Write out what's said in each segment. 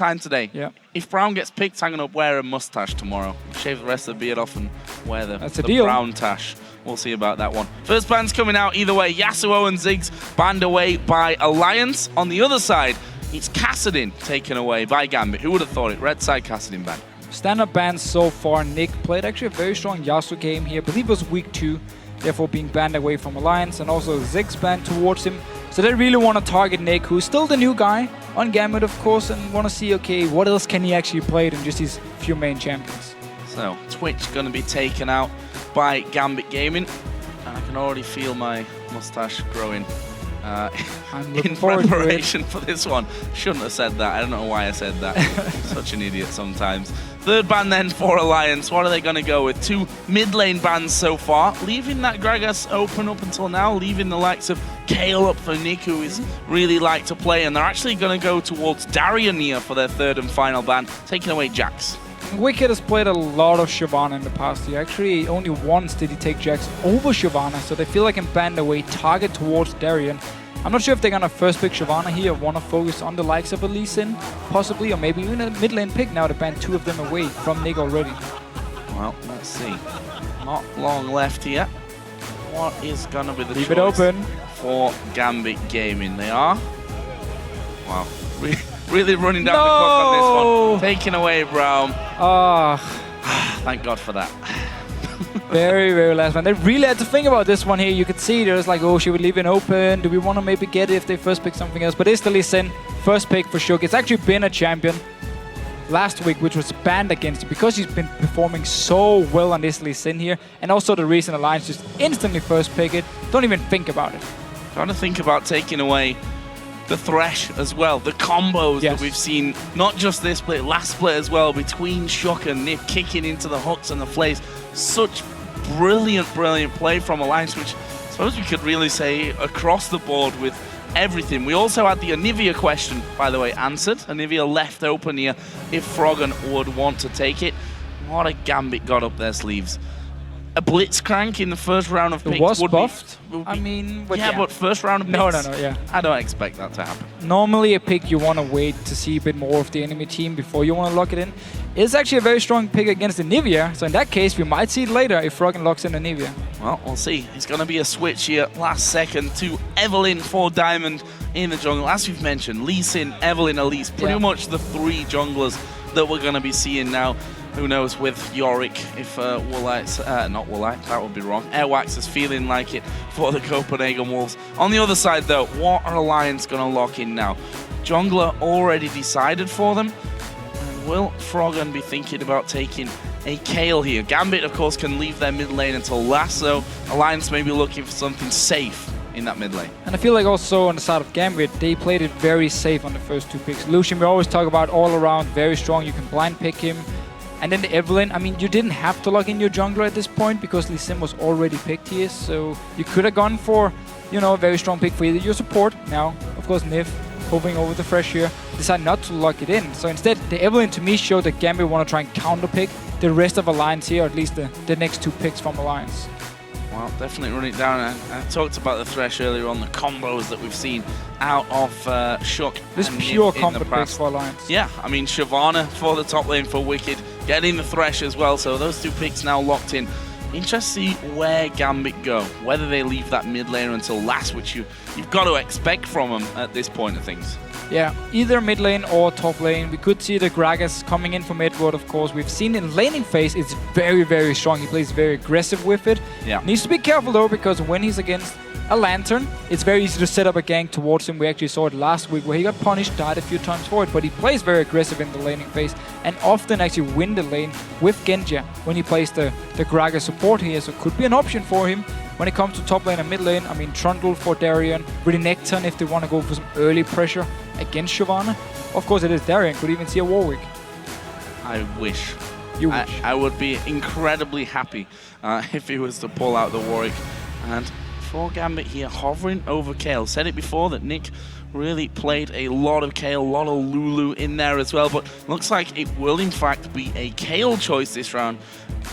time today. Yeah. If Brown gets picked, I'm going to wear a mustache tomorrow. Shave the rest of the beard off and wear the brown tash. We'll see about that one. First ban's coming out either way. Yasuo and Ziggs banned away by Alliance. On the other side, it's Kassadin taken away by Gambit. Who would have thought it? Red side Kassadin ban. Standard bans so far. Nick played actually a very strong Yasuo game here. I believe it was week 2, therefore being banned away from Alliance, and also Ziggs banned towards him. So they really want to target Nick, who's still the new guy on Gambit, of course, and want to see, okay, what else can he actually play than just his few main champions. So Twitch going to be taken out by Gambit Gaming, and I can already feel my mustache growing in preparation for this one. Shouldn't have said that. I don't know why I said that. Such an idiot sometimes. Third ban then for Alliance. What are they going to go with? 2 mid lane bans so far, leaving that Gragas open up until now, leaving the likes of Kale up for Nick, who is really like to play, and they're actually going to go towards Darien here for their third and final ban, taking away Jax. Wickd has played a lot of Shyvana in the past year. Actually, only once did he take Jax over Shyvana, so they feel like he can ban away, target towards Darien. I'm not sure if they're going to first pick Shyvana here or want to focus on the likes of a Lucian, possibly, or maybe even a mid lane pick now to ban 2 of them away from Nick already. Well, let's see. Not long left here. What is going to be the Leave it open for Gambit Gaming? They are, wow, really running down the clock on this one. Taking away Brown. Thank God for that. Very, very last one. They really had to think about this one here. You could see there's like, oh, should we leave it open? Do we want to maybe get it if they first pick something else? But it's the Lee Sin, first pick for Shook. It's actually been a champion last week, which was banned against it because he's been performing so well on this Lee Sin here. And also the reason Alliance just instantly first pick it. Don't even think about it. Trying to think about taking away the Thresh as well, the combos that we've seen, not just this split, last split as well, between Shook and Nyph kicking into the hooks and the flays. Such brilliant play from Alliance, which I suppose we could really say across the board with everything. We also had the Anivia question, by the way, answered. Anivia left open here if Froggen would want to take it. What a Gambit got up their sleeves. A Blitzcrank in the first round of picks it was would buffed. Be, I mean, but but first round of picks? No, yeah. I don't expect that to happen. Normally a pick you want to wait to see a bit more of the enemy team before you want to lock it in. It's actually a very strong pick against Anivia, so in that case we might see it later if Froggen locks in Anivia. Well, we'll see. It's going to be a switch here last second to Evelynn for Diamond in the jungle. As we've mentioned, Lee Sin, Evelynn, Elise, pretty much the 3 junglers that we're going to be seeing now. Who knows with Yorick if Woolite's, not Woolite, that would be wrong. Airwax is feeling like it for the Copenhagen Wolves. On the other side though, what are Alliance going to lock in now? Jungler already decided for them. And will Froggen be thinking about taking a Kale here? Gambit of course can leave their mid lane until last, so Alliance may be looking for something safe in that mid lane. And I feel like also on the side of Gambit, they played it very safe on the first 2 picks. Lucian, we always talk about all around, very strong, you can blind pick him. And then the Evelynn, I mean, you didn't have to lock in your jungler at this point because Lee Sin was already picked here. So you could have gone for, you know, a very strong pick for either your support. Now, of course, Nyph, hovering over the Thresh here, decided not to lock it in. So instead, the Evelynn to me showed that Gambit want to try and counter pick the rest of Alliance here, or at least the next 2 picks from Alliance. Well, definitely run it down. I talked about the Thresh earlier on, the combos that we've seen out of Shook. This pure combo picks for Alliance. Yeah, I mean, Shyvana for the top lane for Wickd, getting the Thresh as well, so those 2 picks now locked in. Interesting to see where Gambit go, whether they leave that mid laner until last, which you've got to expect from them at this point of things. Yeah, either mid lane or top lane. We could see the Gragas coming in from Eduard, of course. We've seen in laning phase, it's very, very strong. He plays very aggressive with it. Yeah. Needs to be careful though, because when he's against a Lantern, it's very easy to set up a gank towards him. We actually saw it last week where he got punished, died a few times for it, but he plays very aggressive in the laning phase and often actually win the lane with Genja when he plays the Gragas support here, so it could be an option for him. When it comes to top lane and mid lane, I mean, Trundle for Darien, Reshetnikov if they want to go for some early pressure against Shyvana. Of course, it is Darien. Could even see a Warwick. I wish. You wish. I would be incredibly happy if he was to pull out the Warwick. And for Gambit here, hovering over Kale. Said it before that Nick really played a lot of Kale, a lot of Lulu in there as well. But looks like it will in fact be a Kale choice this round.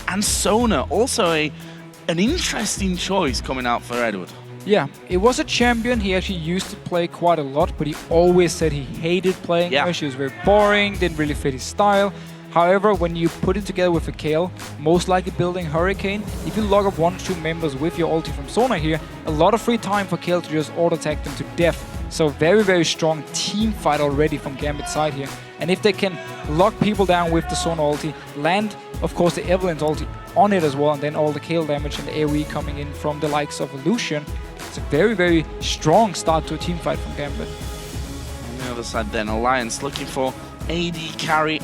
And Sona, also an interesting choice coming out for Eduard. Yeah, it was a champion he actually used to play quite a lot, but he always said he hated playing her. She was very boring, didn't really fit his style. However, when you put it together with a Kayle, most likely building Hurricane, if you log up 1 or 2 members with your ulti from Sona here, a lot of free time for Kayle to just auto-attack them to death. So very, very strong team fight already from Gambit's side here. And if they can lock people down with the Sona ulti, land, of course, the Evelynn's ulti on it as well, and then all the Kayle damage and the AoE coming in from the likes of Lucian, it's a very, very strong start to a team fight from Gambit. On the other side then, Alliance looking for AD carry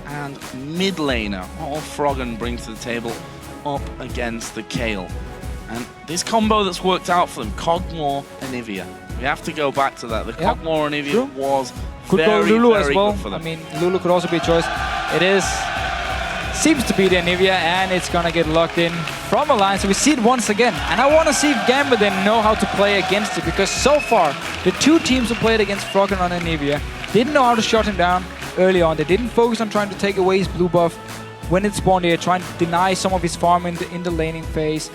and mid laner. All Froggen brings to the table up against the Kayle. And this combo that's worked out for them, Kog'Maw and Anivia. We have to go back to that. The Kog'Maw and Anivia was very, Lulu very as well. good for them. I mean, Lulu could also be a choice. It is, seems to be the Anivia, and it's gonna get locked in from Alliance. So we see it once again. And I want to see if Gambit then know how to play against it, because so far, the 2 teams who played against Froggen on Anivia didn't know how to shut him down early on. They didn't focus on trying to take away his blue buff when it spawned here, trying to deny some of his farm in the laning phase,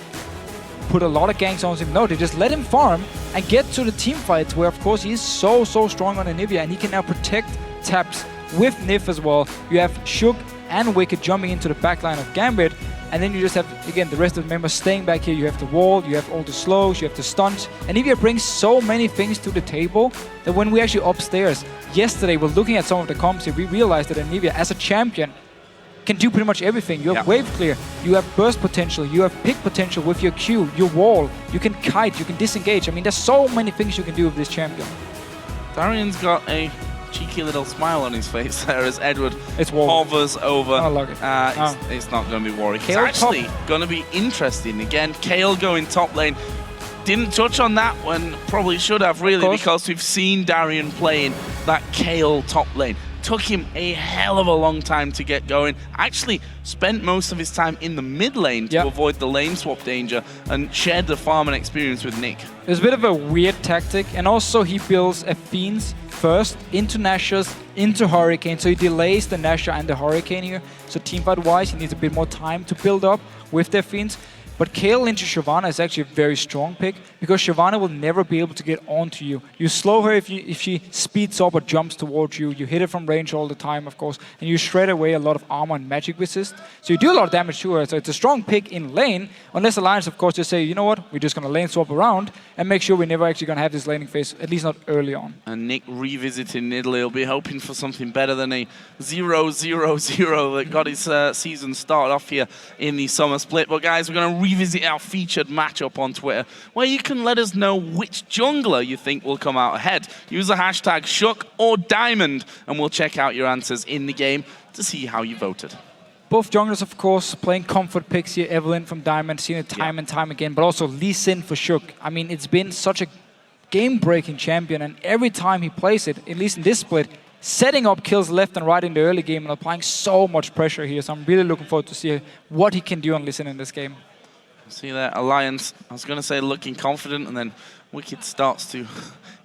put a lot of ganks on him. No, they just let him farm and get to the team fights where, of course, he is so strong on Anivia, and he can now protect Tabzz with Nyph as well. You have Shook and Wickd jumping into the backline of Gambit, and then you just have, again, the rest of the members staying back here. You have the wall, you have all the slows, you have the stunts. Anivia brings so many things to the table that when we actually upstairs, yesterday, we're looking at some of the comps here, we realized that Anivia, as a champion, can do pretty much everything. You have wave clear, you have burst potential, you have pick potential with your Q, your wall, you can kite, you can disengage. I mean, there's so many things you can do with this champion. Darien's got a cheeky little smile on his face there as Eduard wall. hovers over. I like it. It's not going to be Warwick. It's Kayle actually going to be interesting. Again, Kayle going top lane. Didn't touch on that one, probably should have really, because we've seen Darien playing that Kayle top lane. Took him a hell of a long time to get going. Actually spent most of his time in the mid lane to avoid the lane swap danger, and shared the farming experience with Nick. It was a bit of a weird tactic, and also he builds a Fiends first into Nashor's, into Hurricane, so he delays the Nashor and the Hurricane here. So teamfight wise, he needs a bit more time to build up with their Fiends. But Kayle into Shyvana is actually a very strong pick, because Shyvana will never be able to get onto you. You slow her if she speeds up or jumps towards you. You hit her from range all the time, of course, and you shred away a lot of armor and magic resist. So you do a lot of damage to her. So it's a strong pick in lane, unless Alliance, of course, just say, you know what, we're just going to lane swap around and make sure we're never actually going to have this laning phase, at least not early on. And Nick revisiting Italy will be hoping for something better than a 0-0-0 that got his season started off here in the summer split. But guys, we're going to revisit our featured matchup on Twitter, where you can let us know which jungler you think will come out ahead. Use the hashtag Shook or Diamond, and we'll check out your answers in the game to see how you voted. Both junglers, of course, playing comfort picks here. Evelyne from Diamond, seen it time and time again, but also Lee Sin for Shook. I mean, it's been such a game-breaking champion, and every time he plays it, at least in this split, setting up kills left and right in the early game and applying so much pressure here. So I'm really looking forward to see what he can do on Lee Sin in this game. See that Alliance, I was going to say looking confident, and then Wickd starts to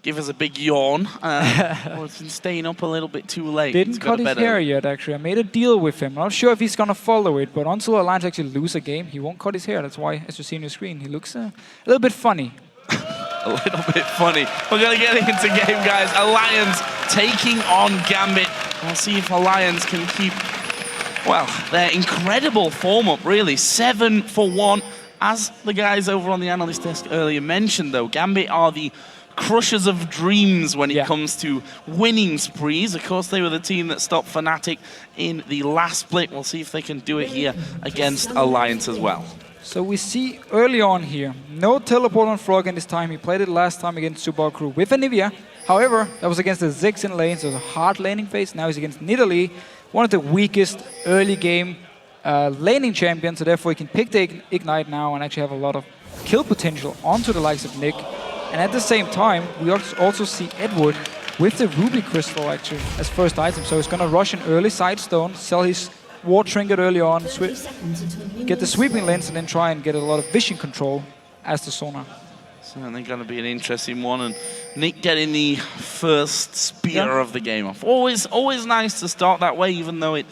give us a big yawn. Well, it's been staying up a little bit too late. Didn't cut his hair yet, actually. I made a deal with him. I'm not sure if he's going to follow it, but until Alliance actually lose a game, he won't cut his hair. That's why, as you see on your screen, he looks a little bit funny. A little bit funny. We're going to get into game, guys. Alliance taking on Gambit. We'll see if Alliance can keep, well, their incredible form up, really. 7 for 1. As the guys over on the analyst desk earlier mentioned, though, Gambit are the crushers of dreams when it comes to winning sprees. Of course, they were the team that stopped Fnatic in the last split. We'll see if they can do it here against Alliance as well. So we see early on here, no teleport on Froggen this time. He played it last time against Subaru Crew with Anivia. However, that was against the Ziggs in lane, so it was a hard laning phase. Now he's against Nidalee, one of the weakest early game laning champions, so therefore he can pick the Ignite now and actually have a lot of kill potential onto the likes of Nick. And at the same time, we also see Eduard with the Ruby Crystal actually as first item. So he's going to rush an early side stone, sell his Ward Trinket early on, get the sweeping lens, and then try and get a lot of vision control as the Sona. Certainly going to be an interesting one, and Nick getting the first spear of the game off. Always nice to start that way, even though it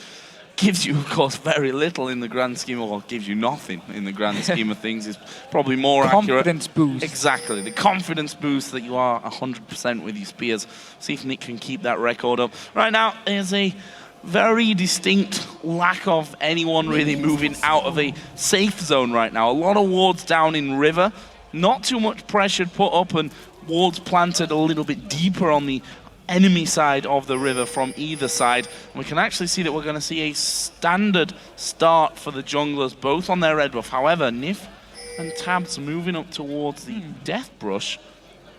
gives you, of course, very little in the grand scheme, or gives you nothing in the grand scheme of things, is probably more accurate. Confidence boost. Exactly, the confidence boost that you are 100% with your spears. See if Nick can keep that record up. Right now, there's a very distinct lack of anyone really moving out of a safe zone right now. A lot of wards down in river, not too much pressure put up, and wards planted a little bit deeper on the enemy side of the river from either side. And we can actually see that we're going to see a standard start for the junglers, both on their red buff. However, Nyph and Tabzz moving up towards the death brush.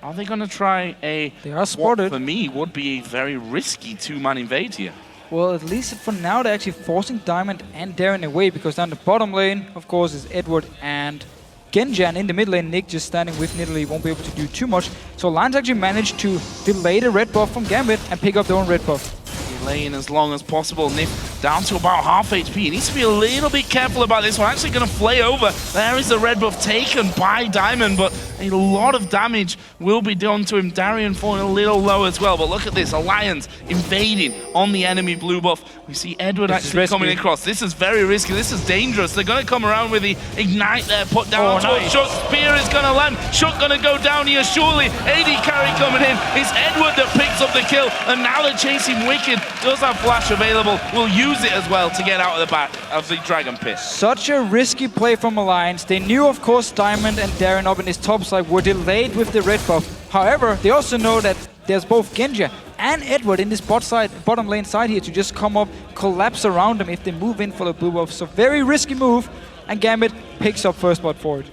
Are they going to try a... They are spotted. What for me would be a very risky two-man invade here. Well, at least for now, they're actually forcing Diamond and Darien away, because down the bottom lane, of course, is Eduard and Genja, and in the mid lane, Nick just standing with Nidalee won't be able to do too much. So Lions actually managed to delay the red buff from Gambit and pick up their own red buff. Delaying as long as possible. Nyph down to about half HP. He needs to be a little bit careful about this one. Actually going to flay over. There is the red buff taken by Diamond, but a lot of damage will be done to him. Darien falling a little low as well, but look at this. Alliance invading on the enemy blue buff. We see Eduard actually coming across. This is very risky. This is dangerous. They're going to come around with the ignite there, put down towards Shook. Spear is going to land. Shook going to go down here surely. AD carry coming in. It's Eduard that picks up the kill, and now they're chasing Wickd. Does have flash available. Will use it as well to get out of the back of the Dragon Pit. Such a risky play from Alliance. They knew, of course, Diamond and Darien up in his top side were delayed with the red buff. However, they also know that there's both Genja and Eduard in this bottom lane side here to just come up, collapse around them if they move in for the blue buff. So very risky move, and Gambit picks up first blood for it.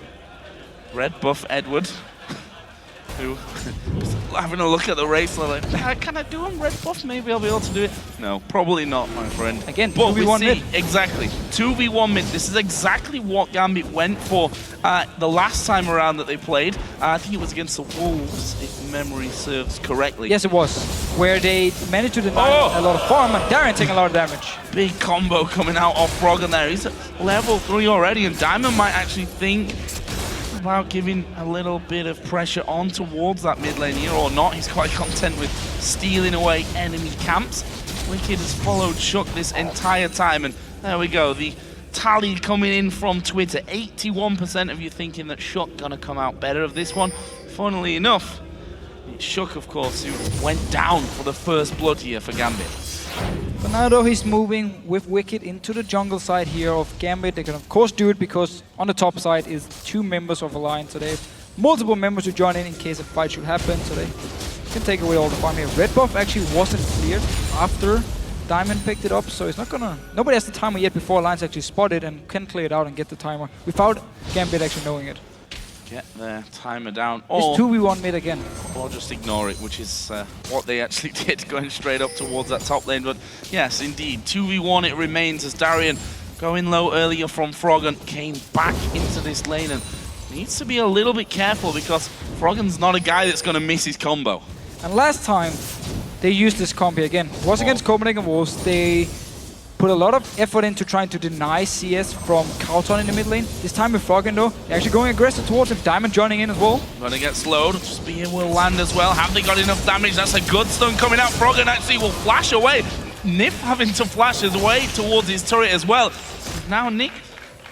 Red buff Eduard, who having a look at the race, like, can I do him red buff? Maybe I'll be able to do it. No, probably not, my friend. Again, 2v1 mid. Exactly, 2v1 mid. This is exactly what Gambit went for the last time around that they played. I think it was against the Wolves, if memory serves correctly. Yes, it was, where they managed to deny a lot of farm, and Darien taking a lot of damage. Big combo coming out of Froggen there. He's at level 3 already, and Diamond might actually think about giving a little bit of pressure on towards that mid lane here, or not. He's quite content with stealing away enemy camps. Wickd has followed Shook this entire time, and there we go. The tally coming in from Twitter. 81% of you thinking that Shook gonna come out better of this one. Funnily enough, it's Shook, of course, who went down for the first blood here for Gambit. For now, though, he's moving with Wickd into the jungle side here of Gambit. They can, of course, do it because on the top side is 2 members of Alliance. So they have multiple members to join in case a fight should happen. So they can take away all the farm here. Red buff actually wasn't cleared after Diamond picked it up. So it's not gonna... Nobody has the timer yet before Alliance actually spot it and can clear it out and get the timer without Gambit actually knowing it. Get their timer down, or 2v1 mid again, or just ignore it, which is what they actually did, going straight up towards that top lane. But yes, indeed, 2v1 it remains, as Darien, going low earlier from Froggen, came back into this lane and needs to be a little bit careful, because Froggen's not a guy that's going to miss his combo. And last time they used this combo again, it was against Copenhagen Wolves. They put a lot of effort into trying to deny CS from Kauton in the mid lane. This time with Froggen, though, they're actually going aggressive towards him. Diamond joining in as well. Gonna get slowed. Spear will land as well. Have they got enough damage? That's a good stun coming out. Froggen actually will flash away. Nyph having to flash his way towards his turret as well. Now Nick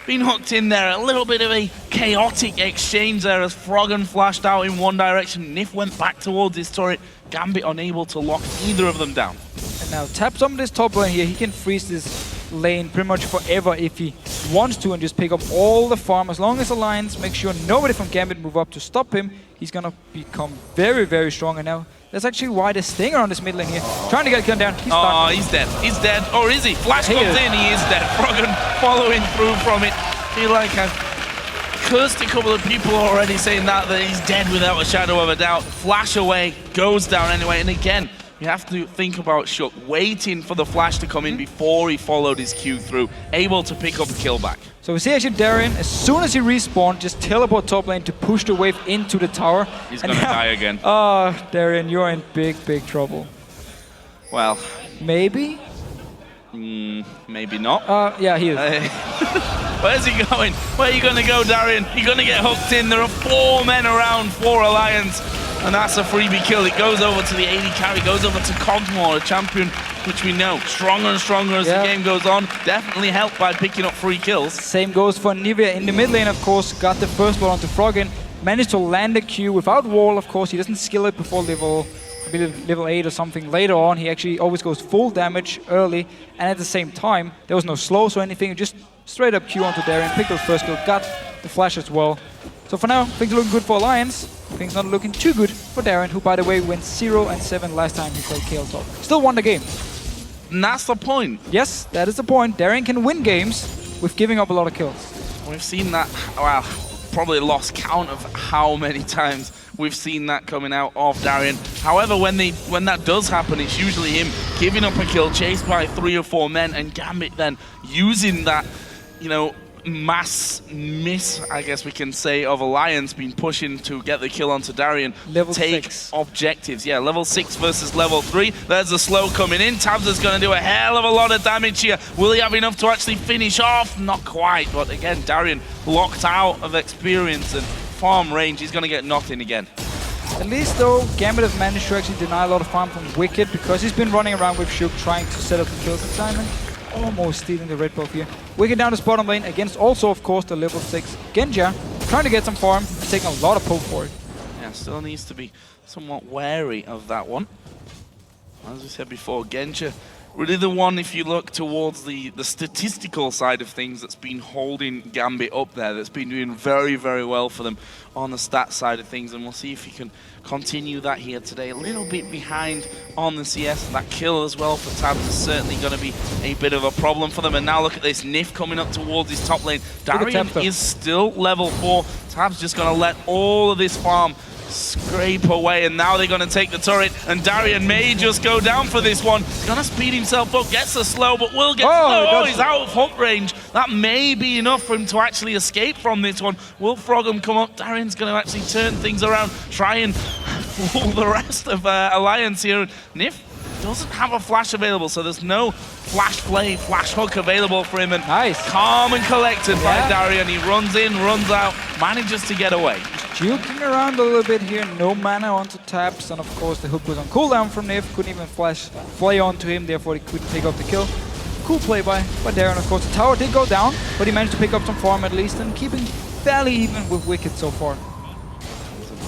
being hooked in there. A little bit of a chaotic exchange there as Froggen flashed out in one direction. Nyph went back towards his turret. Gambit unable to lock either of them down. And now Tabzz on this top lane here. He can freeze this lane pretty much forever if he wants to and just pick up all the farm. As long as Alliance make sure nobody from Gambit move up to stop him, he's gonna become very, very strong. And now that's actually why they're staying around this mid lane here. Trying to get a gun down. He's dead. He's dead. Or is he? Flash comes in. He is dead. Froggen following through from it. Feel like I've cursed a couple of people already saying that he's dead without a shadow of a doubt. Flash away, goes down anyway. And again, you have to think about Shook waiting for the flash to come in before he followed his Q through, able to pick up a kill back. So we see actually Darien, as soon as he respawned, just teleport top lane to push the wave into the tower. He's gonna die again. Oh, Darien, you're in big, big trouble. Well, maybe? Maybe not. Yeah, he is. Where's he going? Where are you going to go, Darien? You're going to get hooked in. There are 4 men around for Alliance. And that's a freebie kill. It goes over to the AD carry, goes over to Kog'Maw, a champion which we know stronger and stronger as the game goes on. Definitely helped by picking up 3 kills. Same goes for Anivia in the mid lane, of course. Got the first blood onto Froggen. Managed to land the Q without wall, of course. He doesn't skill it before level 8 or something. Later on, he actually always goes full damage early. And at the same time, there was no slows or anything. Just straight up Q onto Darien. Picked up first kill, got the flash as well. So for now, things are looking good for Alliance. Things not looking too good for Darien, who by the way went 0-7 last time he played KL top. Still won the game. And that's the point. Yes, that is the point. Darien can win games with giving up a lot of kills. We've seen that, well, probably lost count of how many times we've seen that coming out of Darien. However, when that does happen, it's usually him giving up a kill, chased by 3 or 4 men, and Gambit then using that, you know, mass miss, I guess we can say, of Alliance being pushing to get the kill onto Darien. Level Take 6 objectives. Yeah, level 6 versus level 3. There's a slow coming in. Tabzz is going to do a hell of a lot of damage here. Will he have enough to actually finish off? Not quite, but again, Darien locked out of experience and farm range. He's going to get nothing again. At least though, Gambit has managed to actually deny a lot of farm from Wickd because he's been running around with Shook trying to set up the kills at Simon. Almost stealing the red buff here. Wickd down to bottom lane against also, of course, the level 6 Genja. Trying to get some farm and taking a lot of poke for it. Yeah, still needs to be somewhat wary of that one. As we said before, Genja, really the one, if you look towards the statistical side of things, that's been holding Gambit up there, that's been doing very, very well for them on the stat side of things, and we'll see if he can continue that here today. A little bit behind on the CS. That kill as well for Tabzz is certainly going to be a bit of a problem for them. And now look at this, Nyph coming up towards his top lane. Darien is still level 4. Tabzz just going to let all of this farm scrape away, and now they're going to take the turret, and Darien may just go down for this one. He's going to speed himself up, gets a slow, but will get slow. Oh, he's out of hook range. That may be enough for him to actually escape from this one. Will Froggen come up? Darien's going to actually turn things around, try and fool the rest of Alliance here. Nyph doesn't have a flash available, so there's no flash play, flash hook available for him, and calm and collected by Darien. He runs in, runs out, manages to get away. Juking around a little bit here, no mana onto Tabzz, and of course the hook was on cooldown from Nyph, couldn't even play onto him, therefore he couldn't take off the kill. Cool play by Darien, of course. The tower did go down, but he managed to pick up some farm at least, and keeping fairly even with Wickd so far.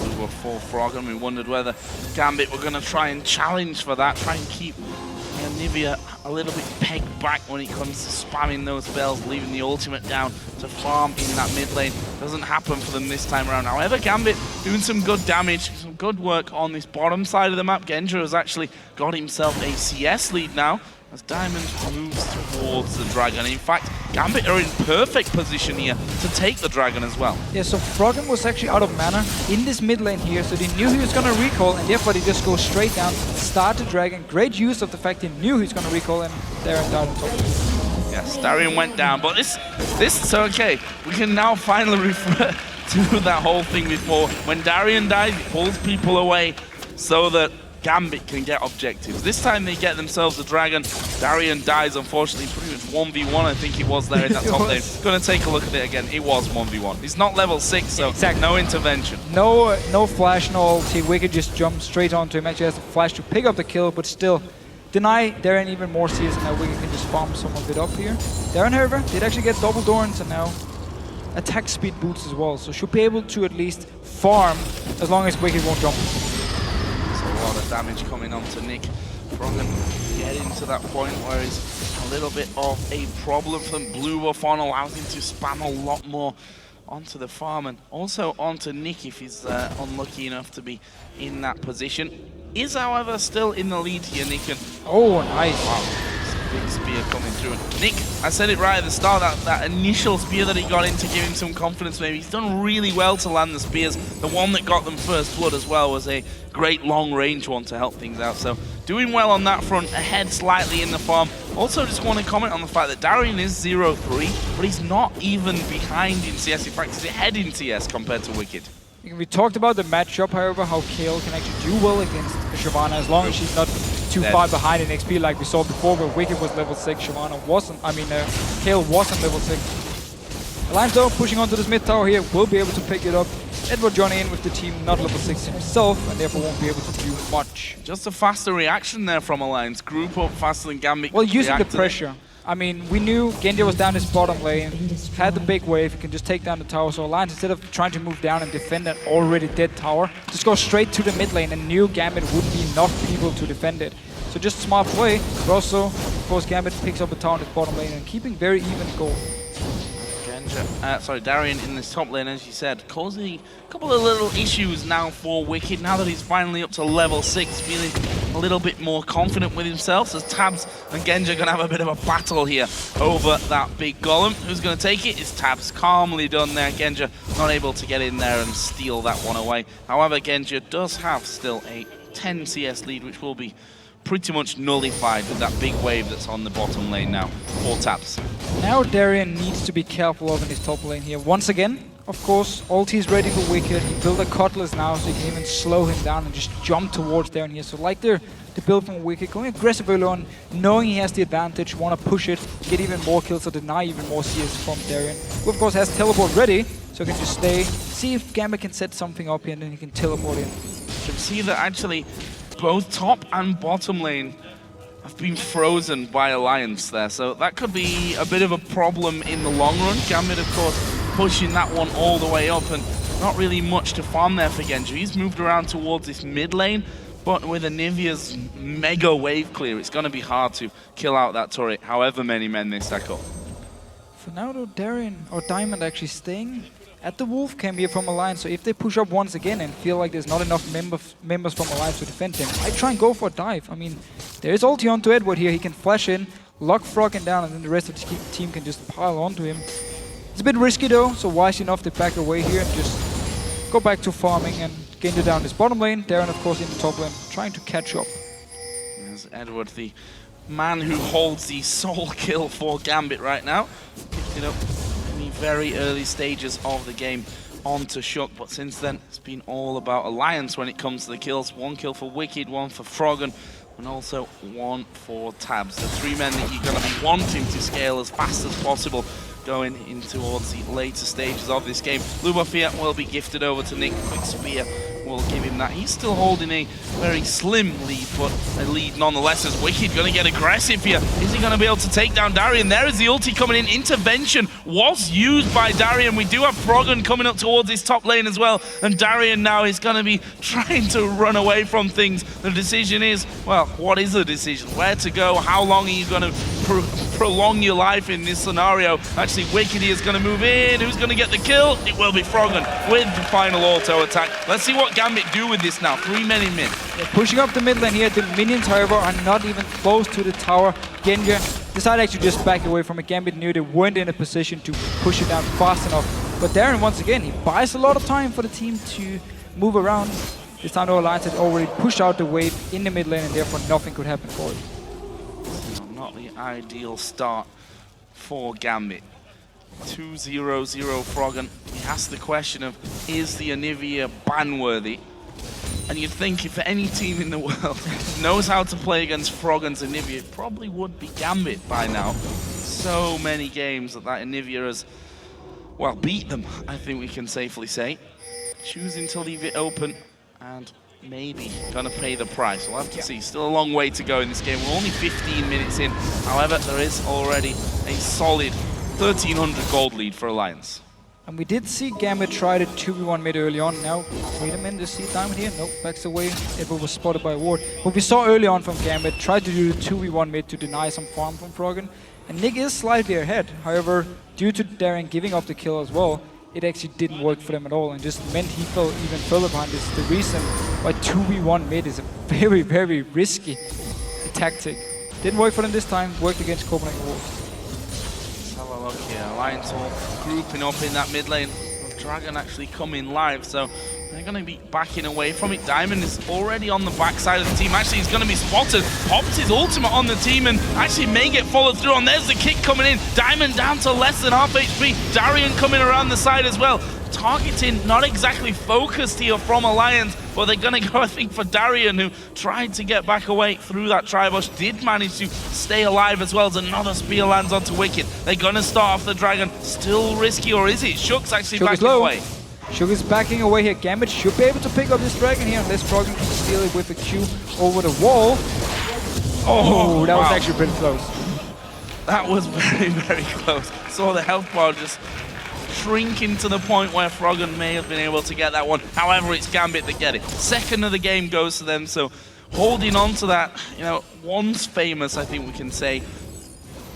We were full Froggen. We wondered whether Gambit were going to try and challenge for that, try and keep Anivia a little bit pegged back when it comes to spamming those spells, leaving the ultimate down to farm in that mid lane. Doesn't happen for them this time around. However, Gambit doing some good damage, some good work on this bottom side of the map. Genja has actually got himself a CS lead now as Diamond moves towards the Dragon. In fact, Gambit are in perfect position here to take the Dragon as well. Yeah, so Froggen was actually out of mana in this mid lane here, so they knew he was going to recall, and therefore they just go straight down, start the Dragon. Great use of the fact he knew he was going to recall, and Darien died on top. Yes, Darien went down, but this is okay. We can now finally refer to that whole thing before. When Darien dies, he pulls people away so that Gambit can get objectives. This time they get themselves a Dragon. Darien dies, unfortunately, pretty much 1v1, I think it was there in that top lane. Gonna take a look at it again. It was 1v1. He's not level 6, so no intervention. No flash, no ulti. Wickd just jumps straight onto him. Actually has the flash to pick up the kill, but still deny Darien even more CS, and now Wickd can just farm some of it up here. Darien, however, did actually get double Dorns, and now attack speed boots as well, so should be able to at least farm as long as Wickd won't jump. A lot of damage coming onto Nick. Froggen getting to that point where it's a little bit of a problem for them. Blue buff on allows him to spam a lot more onto the farm and also onto Nick if he's unlucky enough to be in that position. Is, however, still in the lead here, Nick. And oh, nice. Wow. Big spear coming through. And Nick, I said it right at the start, that initial spear that he got in to give him some confidence maybe. He's done really well to land the spears. The one that got them first blood as well was a great long range one to help things out. So doing well on that front, ahead slightly in the farm. Also just want to comment on the fact that Darien is 0-3, but he's not even behind in CS. In fact, he's ahead in CS compared to Wickd. We talked about the matchup, however, how Kale can actually do well against Shyvana as long as she's not too far behind in XP like we saw before, where Wickd was level 6, Shyvana wasn't, Kale wasn't level 6. Alliance though, pushing onto this mid tower here, will be able to pick it up. Eduard joining in with the team, not level 6 himself, and therefore won't be able to do much. Just a faster reaction there from Alliance. Group up faster than Gambit. Well, using the reacted. pressure. I mean, we knew Genja was down his bottom lane, had the big wave, he can just take down the tower. So Alliance, instead of trying to move down and defend an already dead tower, just go straight to the mid lane and knew Gambit wouldn't be enough people to defend it. So just smart play, but also, of course, Gambit picks up a tower in his bottom lane and keeping very even goal. Darien in this top lane, as you said, causing a couple of little issues now for Wickd. Now that he's finally up to level 6, feeling a little bit more confident with himself. So Tabzz and Genja are going to have a bit of a battle here over that big golem. Who's going to take it? It's Tabzz. Calmly done there. Genja not able to get in there and steal that one away. However, Genja does have still a 10 CS lead, which will be pretty much nullified with that big wave that's on the bottom lane now for Tabzz. Now Darien needs to be careful of in his top lane here. Once again, of course, ulti is ready for Wickd. He built a Cutlass now, so he can even slow him down and just jump towards Darien here. So like the build from Wickd, going aggressive early on, knowing he has the advantage, want to push it, get even more kills, or deny even more CS from Darien. Who of course has teleport ready, so he can just stay, see if Gambit can set something up here, and then he can teleport in. You can see that actually both top and bottom lane have been frozen by Alliance there, so that could be a bit of a problem in the long run. Gambit, of course, pushing that one all the way up, and not really much to farm there for Genja. He's moved around towards this mid lane, but with Anivia's mega wave clear, it's going to be hard to kill out that turret, however many men they stack up. For now though, Darien, or Diamond actually staying at the Wolf camp here from Alliance, so if they push up once again and feel like there's not enough members from Alliance to defend him, I try and go for a dive. I mean, there is ulti onto Eduard here, he can flash in, lock Froggen down, and then the rest of the team can just pile onto him. It's a bit risky though, so wise enough to back away here and just go back to farming and Genja down his bottom lane. Darien, of course, in the top lane, trying to catch up. There's Eduard, the man who holds the sole kill for Gambit right now. Picked it up in the very early stages of the game onto Shook, but since then it's been all about Alliance when it comes to the kills. 1 kill for Wickd, 1 for Froggen, and also 1 for Tabzz. The 3 men that you're going to be wanting to scale as fast as possible going in towards the later stages of this game. Lubafia will be gifted over to Nick. Quick Spear will give him that. He's still holding a very slim lead, but a lead nonetheless as Wickd going to get aggressive here. Is he going to be able to take down Darien? There is the ulti coming in. Intervention was used by Darien. We do have Froggen coming up towards his top lane as well, and Darien now is going to be trying to run away from things. The decision is, well, what is the decision? Where to go? How long are you going to prolong your life in this scenario? Actually, Wickd is going to move in. Who's going to get the kill? It will be Froggen with the final auto attack. Let's see what Gambit do with this now. 3 men in mid. Yeah, pushing up the mid lane here. The minions, however, are not even close to the tower. Genja decided to just back away from it. Gambit knew they weren't in a position to push it down fast enough. But Darien, once again, he buys a lot of time for the team to move around. This time, the Alliance had already pushed out the wave in the mid lane, and therefore nothing could happen for it. Not the ideal start for Gambit. 2-0-0 Froggen. He asks the question of, is the Anivia ban-worthy? And you'd think if any team in the world knows how to play against Froggen's Anivia, it probably would be Gambit by now. So many games that Anivia has, well, beat them, I think we can safely say. Choosing to leave it open and maybe gonna pay the price. We'll have to see. Still a long way to go in this game. We're only 15 minutes in. However, there is already a solid 1,300 gold lead for Alliance. And we did see Gambit try to 2v1 mid early on. Now, wait a minute, see Diamond here? Nope, backs away. Edward was spotted by Ward. What we saw early on from Gambit, tried to do the 2v1 mid to deny some farm from Froggen. And Nick is slightly ahead. However, due to Darien giving up the kill as well, it actually didn't work for them at all and just meant he fell even further behind. This is the reason why 2v1 mid is a very, very risky tactic. Didn't work for them this time, worked against Kog'maw and Wolves. Let's have a look here. Alliance all grouping up in that mid lane. Dragon actually coming live, so they're going to be backing away from it. Diamond is already on the backside of the team. Actually, he's going to be spotted. Pops his ultimate on the team and actually may get followed through. And there's the kick coming in. Diamond down to less than half HP. Darien coming around the side as well. Targeting not exactly focused here from Alliance, but they're going to go, I think, for Darien, who tried to get back away through that Tribush, did manage to stay alive as well as another spear lands onto Wickd. They're going to start off the Dragon. Still risky, or is it? Shook's actually backing away. Shook is backing away here. Gambit should be able to pick up this dragon here unless Froggen can steal it with a Q over the wall. Oh, that was actually pretty close. That was very, very close. Saw the health bar just shrinking to the point where Froggen may have been able to get that one. However, it's Gambit that get it. Second of the game goes to them, so holding on to that, you know, once famous, I think we can say,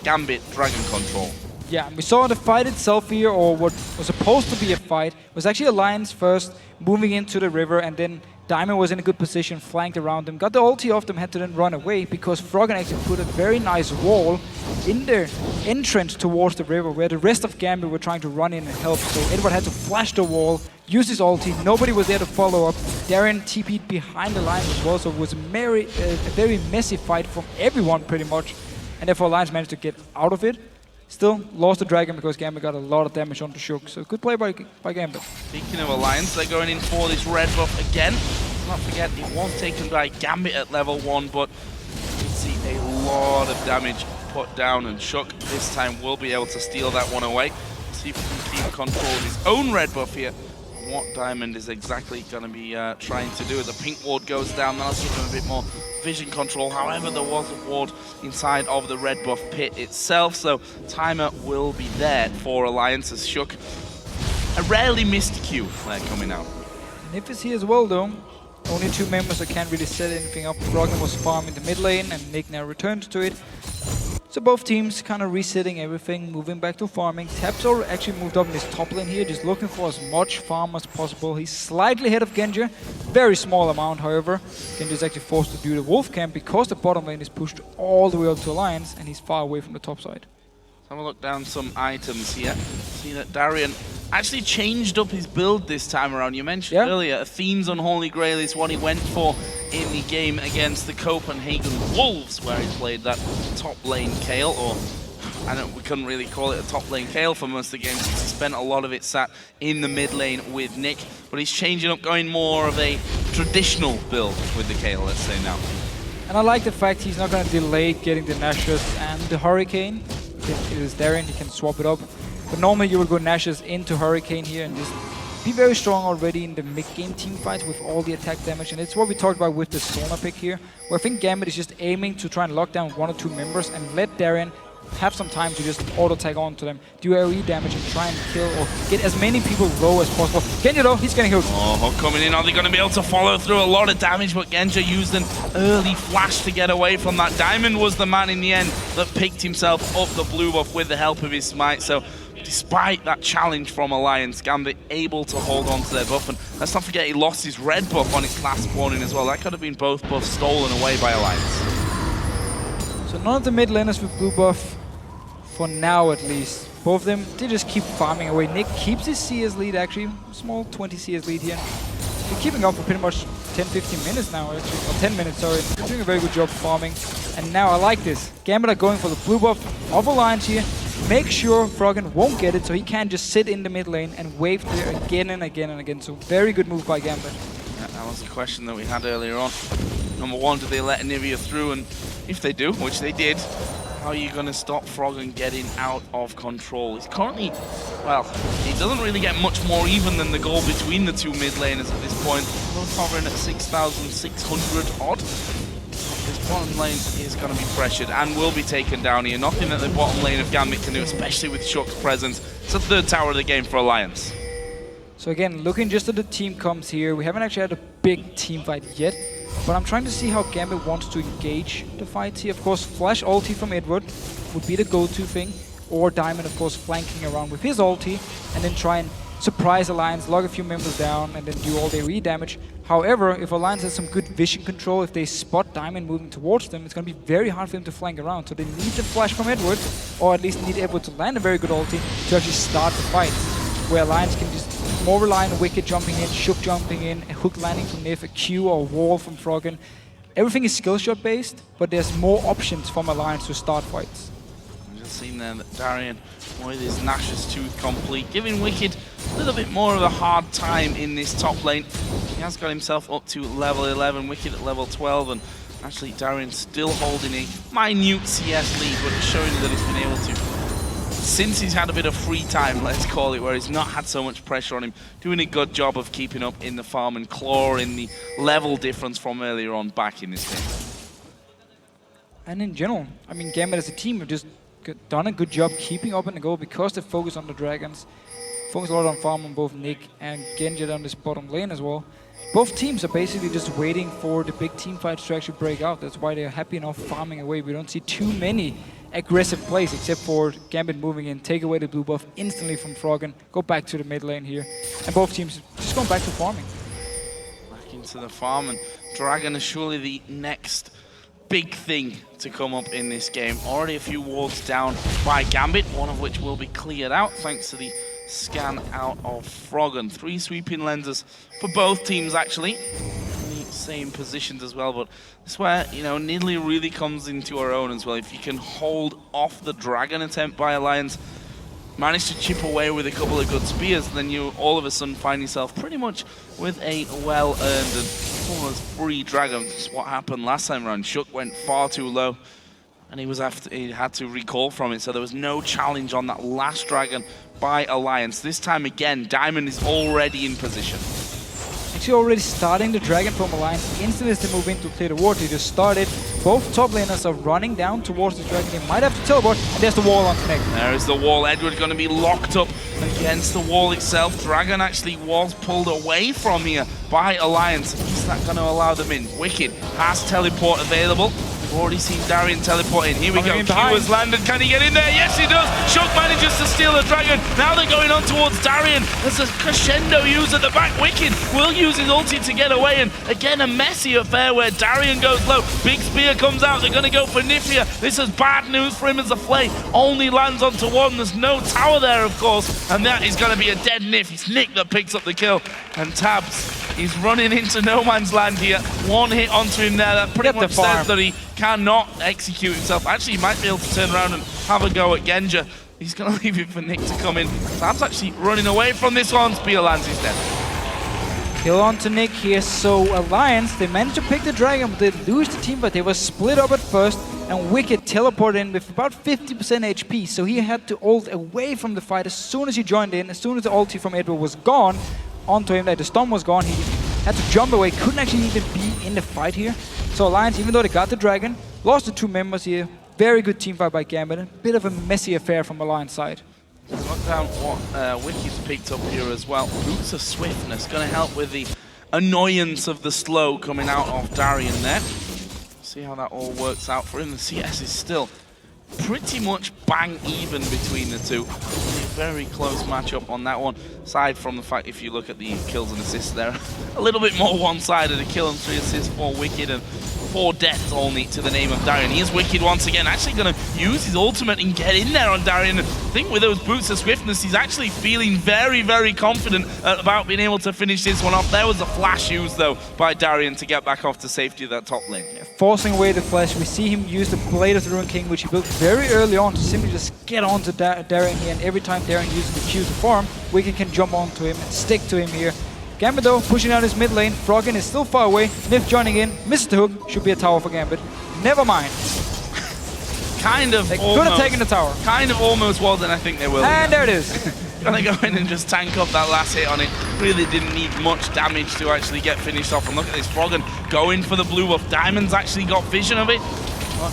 Gambit Dragon Control. Yeah, we saw the fight itself here, or what was supposed to be a fight, was actually Alliance first, moving into the river, and then Diamond was in a good position, flanked around them, got the ulti off them, had to then run away, because Froggen actually put a very nice wall in their entrance towards the river, where the rest of Gambit were trying to run in and help. So Eduard had to flash the wall, use his ulti, nobody was there to follow up. Darien TP'd behind the line as well, so it was a very messy fight from everyone pretty much, and therefore Alliance managed to get out of it. Still lost the dragon because Gambit got a lot of damage onto Shook, so good play by Gambit. Speaking of Alliance, they're going in for this red buff again. Let's not forget, it was taken by Gambit at level 1, but you can see a lot of damage put down, and Shook this time will be able to steal that one away. See if he can keep control of his own red buff here. What Diamond is exactly going to be trying to do. As the pink ward goes down, that'll give him a bit more vision control. However, there was a ward inside of the red buff pit itself, so timer will be there for Alliance as Shook. A rarely missed Q coming out. Nyph is here as well though. Only 2 members that can't really set anything up. Froggen was farming the mid lane and Nick now returned to it. So both teams kind of resetting everything, moving back to farming. Tabzz actually moved up in this top lane here, just looking for as much farm as possible. He's slightly ahead of Genja, very small amount however. Genja is actually forced to do the wolf camp because the bottom lane is pushed all the way up to Alliance and he's far away from the top side. Have a look down some items here. See that Darien actually changed up his build this time around. You mentioned earlier, Athene's Unholy Grail is what he went for in the game against the Copenhagen Wolves, where he played that top lane Kayle, or we couldn't really call it a top lane Kayle for most of the game since he spent a lot of it sat in the mid lane with Nick. But he's changing up, going more of a traditional build with the Kayle, let's say now. And I like the fact he's not going to delay getting the Nashus and the Hurricane. It is Darien, he can swap it up. But normally you would go Nashus into Hurricane here and just be very strong already in the mid-game team fights with all the attack damage. And it's what we talked about with the Sona pick here, where I think Gambit is just aiming to try and lock down 1 or 2 members and let Darien have some time to just auto-tag on to them, do AoE damage and try and kill or get as many people low as possible. Genja though, he's getting hooked. Oh, hook coming in. Are they going to be able to follow through? A lot of damage, but Genja used an early flash to get away from that. Diamond was the man in the end that picked himself up the blue buff with the help of his smite. So despite that challenge from Alliance, Gambit able to hold on to their buff. And let's not forget he lost his red buff on its last spawning as well. That could have been both buffs stolen away by Alliance. So none of the mid laners with blue buff, for now at least. Both of them, they just keep farming away. Nick keeps his CS lead actually, small 20 CS lead here. They're keeping up for pretty much 10-15 minutes now actually, or 10 minutes sorry. They're doing a very good job farming. And now I like this. Gambit are going for the blue buff of Alliance here. Make sure Froggen won't get it so he can just sit in the mid lane and wave there again and again and again. So very good move by Gambit. Yeah, that was the question that we had earlier on. Number one, do they let Anivia through? And if they do, which they did, how are you going to stop Froggen getting out of control? He's currently, well, he doesn't really get much more even than the goal between the 2 mid laners at this point. We're hovering at 6,600 odd. This bottom lane is going to be pressured and will be taken down here. Nothing that the bottom lane of Gambit can do, especially with Shook's presence. It's the 3rd tower of the game for Alliance. So again, looking just at the team comps here, we haven't actually had a big team fight yet. But I'm trying to see how Gambit wants to engage the fights here. Of course, flash ulti from Eduard would be the go-to thing. Or Diamond, of course, flanking around with his ulti. And then try and surprise Alliance, log a few members down, and then do all their re-damage. However, if Alliance has some good vision control, if they spot Diamond moving towards them, it's going to be very hard for them to flank around. So they need the flash from Eduard, or at least need Eduard to land a very good ulti to actually start the fight. Where Alliance can just more rely on Wickd jumping in, Shook jumping in, a hook landing from Nyph, a Q or wall from Froggen. Everything is skill shot based, but there's more options from Alliance to start fights. We've just seen there that Darien with his Nash's Tooth complete, giving Wickd a little bit more of a hard time in this top lane. He has got himself up to level 11, Wickd at level 12, and actually Darien still holding a minute CS lead, but it's showing that he's been able to since he's had a bit of free time, let's call it, where he's not had so much pressure on him, doing a good job of keeping up in the farm and clawing the level difference from earlier on back in this game. And in general, I mean, Gambit as a team have just done a good job keeping up in the goal because they focus on the Dragons. Focus a lot on farm on both Nyph and Genja down this bottom lane as well. Both teams are basically just waiting for the big team fights to actually break out. That's why they're happy enough farming away. We don't see too many aggressive plays except for Gambit moving in, take away the blue buff instantly from Froggen, go back to the mid lane here. And both teams just going back to farming. Back into the farm, and Dragon is surely the next big thing to come up in this game. Already a few wards down by Gambit, one of which will be cleared out thanks to the scan out of Froggen. 3 sweeping lenses for both teams actually. In the same positions as well, but this is where, you know, Nidalee really comes into her own as well. If you can hold off the Dragon attempt by Alliance, manage to chip away with a couple of good spears, then you all of a sudden find yourself pretty much with a well-earned and almost free Dragon. That's what happened last time around. Shook went far too low, and he had to recall from it, so there was no challenge on that last Dragon by Alliance. This time again, Diamond is already in position. Actually already starting the Dragon from Alliance. Instantly as they move in to clear the ward, they just started. Both top laners are running down towards the Dragon. They might have to teleport, and there's the wall on Connect. There is the wall. Eduard going to be locked up against the wall itself. Dragon actually was pulled away from here by Alliance. Is that going to allow them in? Wickd has teleport available. We've already seen Darien teleport in. Here we go. Q has landed. Can he get in there? Yes, he does. Shook manages to steal the Dragon. Now they're going on towards Darien. There's a crescendo use at the back. Wickd will use his ulti to get away. And again, a messy affair where Darien goes low. Big spear comes out. They're going to go for Nyph here. This is bad news for him as the flay only lands onto one. There's no tower there, of course. And that is going to be a dead Nyph. It's Nick that picks up the kill. And Tabzz, he's running into no man's land here. One hit onto him there. That pretty much says that he cannot execute himself. Actually, he might be able to turn around and have a go at Genja. He's going to leave it for Nick to come in. Tabzz actually running away from this one. Spear lands instead. Kill on to Nick here. So Alliance, they managed to pick the Dragon, but they lose the team, but they were split up at first. And Wickd teleported in with about 50% HP. So he had to ult away from the fight as soon as he joined in. As soon as the ulti from Eduard was gone, onto him, like the storm was gone, he had to jump away, couldn't actually even be in the fight here. So Alliance, even though they got the Dragon, lost the 2 members here. Very good team fight by Gambit, a bit of a messy affair from Alliance side. Look down what Wickid's picked up here as well. Boots of Swiftness, going to help with the annoyance of the slow coming out of Darien there. See how that all works out for him. The CS is still pretty much bang even between the two. Very close matchup on that one. Aside from the fact, if you look at the kills and assists there, a little bit more one-sided. A kill and 3 assists for Wickd and 4 deaths only to the name of Darien. Here's Wickd once again, actually going to use his ultimate and get in there on Darien. I think with those boots of swiftness, he's actually feeling very, very confident about being able to finish this one off. There was a flash used though by Darien to get back off to safety of that top lane. Yeah, forcing away the flash, we see him use the Blade of the Ruined King, which he built very early on to simply just get onto Darien here, and every time Darien uses the Q to farm, Wickd can jump onto him and stick to him here. Gambit though, pushing out his mid lane. Froggen is still far away. Nyph joining in. Misses the hook. Should be a tower for Gambit. Never mind. Kind of. They could have taken the tower. Kind of almost was, and I think they will. And there it is. Gonna go in and just tank up that last hit on it. Really didn't need much damage to actually get finished off. And look at this, Froggen going for the blue buff. Diamond's actually got vision of it, but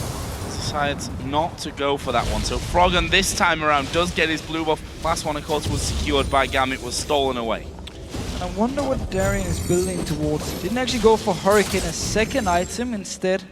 decides not to go for that one. So Froggen this time around does get his blue buff. Last one, of course, was secured by Gambit, was stolen away. I wonder what Darien is building towards. Didn't actually go for Hurricane, a second item instead.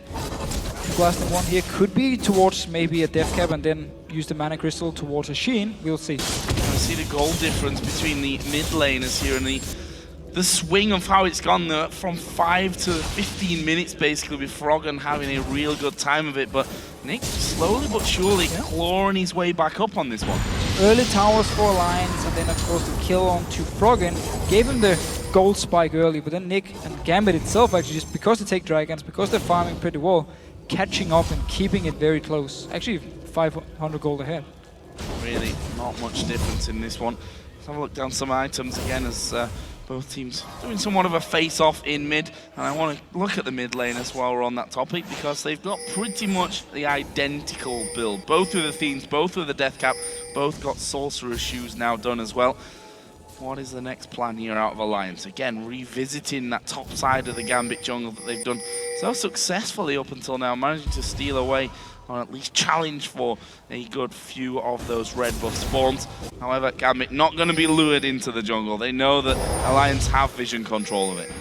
Blasting one here could be towards maybe a Death Cap and then use the Mana Crystal towards a Sheen. We'll see. I see the goal difference between the mid laners here and the swing of how it's gone there from 5 to 15 minutes basically, with Froggen having a real good time of it. But Nick slowly but surely clawing his way back up on this one. Early towers for Alliance, and then of course the kill on to Froggen gave him the gold spike early, but then Nick and Gambit itself actually, just because they take dragons, because they're farming pretty well, catching up and keeping it very close. Actually 500 gold ahead. Really not much difference in this one. Let's have a look down some items again as Both teams doing somewhat of a face-off in mid, and I want to look at the mid laners while we're on that topic because they've got pretty much the identical build. Both with the themes, both with the death cap, both got sorcerer's shoes now done as well. What is the next plan here out of Alliance? Again, revisiting that top side of the Gambit jungle that they've done so successfully up until now, managing to steal away or at least challenge for a good few of those red buff spawns. However, Gambit not going to be lured into the jungle. They know that Alliance have vision control of it.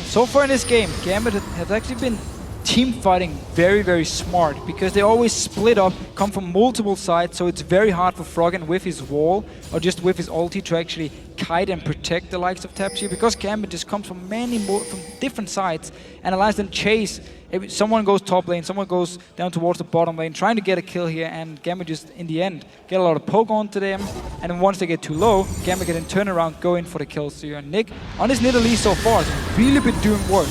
So far in this game, Gambit has actually been team fighting very, very smart because they always split up, come from multiple sides, so it's very hard for Froggen with his wall or just with his ulti to actually kite and protect the likes of Tabzz here because Gambit just comes from from different sides and allows them chase. Someone goes top lane, someone goes down towards the bottom lane, trying to get a kill here, and Gambit just, in the end, get a lot of poke onto them, and then once they get too low, Gambit can then turn around, go in for the kills here. And Nick, on his Nidalee so far, has really been doing work.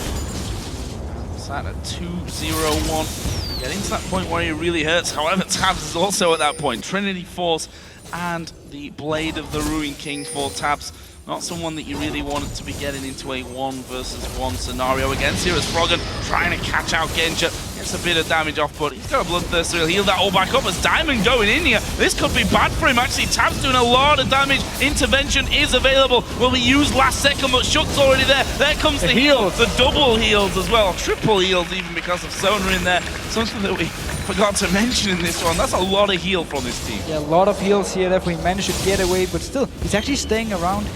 Sat at 2-0-1. Getting to that point where he really hurts. However, Tabzz is also at that point. Trinity Force and the Blade of the Ruined King for Tabzz. Not someone that you really wanted to be getting into a 1-versus-1 scenario against here as Froggen trying to catch out Genja. Gets a bit of damage off, but he's got a Bloodthirster. He'll heal that all back up as Diamond going in here. This could be bad for him, actually. Tabzz doing a lot of damage. Intervention is available. Will be used last second, but Shook's already there. There comes the heal. The double heals as well. Triple heals even because of Sona in there. Something that we forgot to mention in this one. That's a lot of heal from this team. Yeah, a lot of heals here that we managed to get away, but still, he's actually staying around.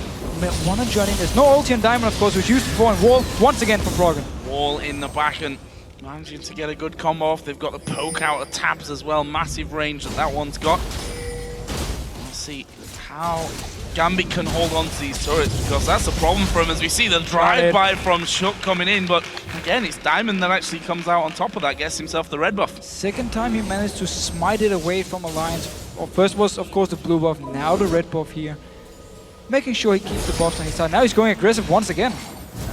Want to join in. There's no ulti on Diamond, of course, which used before, and Wall once again for Froggen. Wall in the back and managing to get a good combo off. They've got the poke out of Tabzz as well. Massive range that one's got. We'll see how Gambit can hold on to these turrets because that's a problem for him as we see the drive-by from Shook coming in. But again, it's Diamond that actually comes out on top of that, gets himself the red buff. Second time he managed to smite it away from Alliance. Well, first was, of course, the blue buff, now the red buff here. Making sure he keeps the buffs on his side. Now he's going aggressive once again.